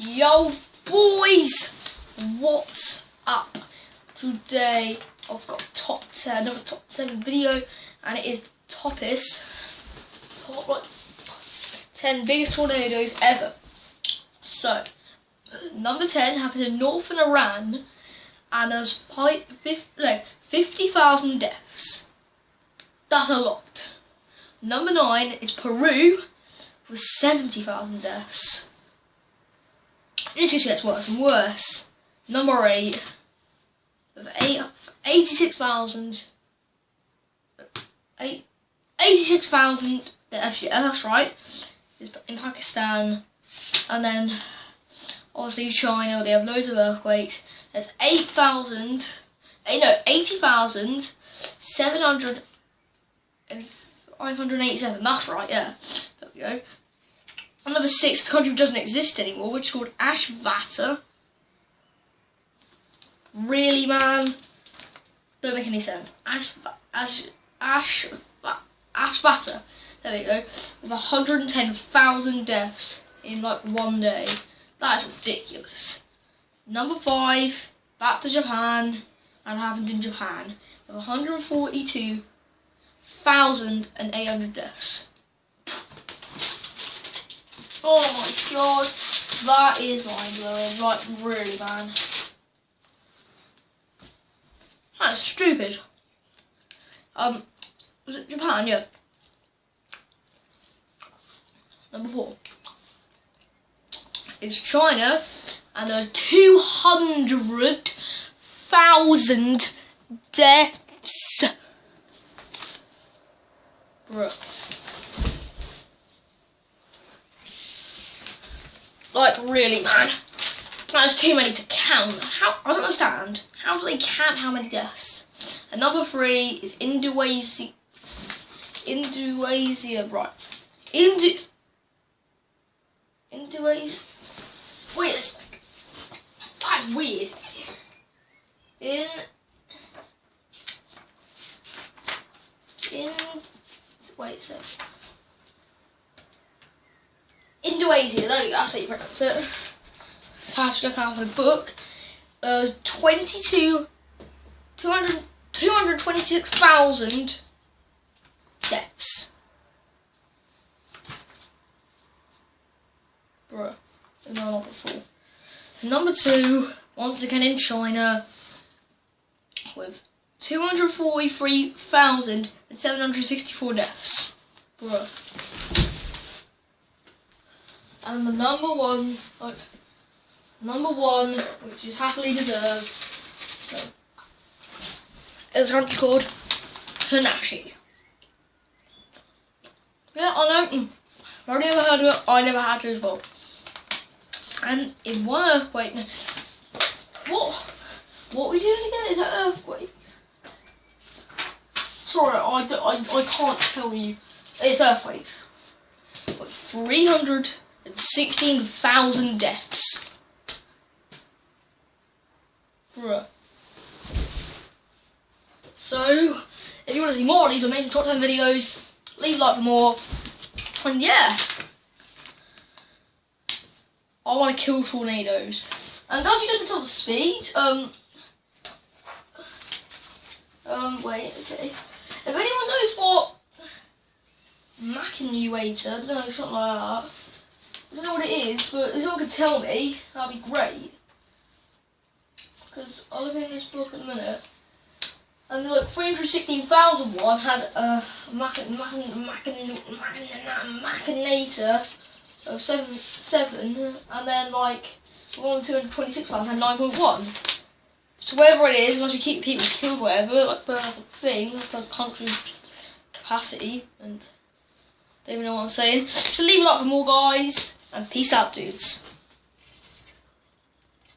Yo boys, what's up? Today I've got top 10, another top 10 video, and it is top 10 biggest tornadoes ever. So, number 10 happened in northern Iran, and there's 50,000 deaths. That's a lot. Number 9 is Peru, with 70,000 deaths. This just gets worse and worse. Number 8, with 86,000 deaths, yeah, that's right, is in Pakistan. And then, obviously, China, they have loads of earthquakes. There's 80,587. That's right, yeah. There we go. And number 6, the country doesn't exist anymore, which is called Ashvata. Really, man? Don't make any sense. Ashvata. There we go. With 110,000 deaths in like one day. That is ridiculous. Number 5, back to Japan. That happened in Japan. With 142,800 deaths. Oh my god, that is mind blowing, like really, man. That's stupid. Was it Japan? Yeah. Number 4 is China, and there's 200,000 deaths. Bruh. Like, really, man. That's too many to count. I don't understand. How do they count how many deaths? And number 3 is Indonesia. Right. Indonesia. Wait a sec. That's weird. Wait a sec. Indonesia, there we go, that's how you pronounce it. So I have to look out for the book. 226,000 deaths. Bruh, no, not before. Number 2, once again in China, with 243,764 deaths. Bruh. And the number one, which is happily deserved, is a country called Kanashi. Yeah, I know. I've already never heard of it. I never had to as well. And in one earthquake, what we doing again? Is that earthquakes? Sorry, I can't tell you. It's earthquakes. But 316,000 deaths. Bruh. So, if you want to see more of these amazing top 10 videos, leave a like for more. And yeah, I want to kill tornadoes. And as you can tell the speed, wait, okay. If anyone knows what Machinator, I don't know, something like that. I don't know what it is, but if someone could tell me, that'd be great. Because I'll look in this book in a minute. And the like 316,001 had a Machinator of 7, and then like 226,000 had 9.1. So whatever it is, must be keep people killed, whatever, like the thing, like the country's capacity, and don't even know what I'm saying. So leave a like for more, guys, and peace out, dudes.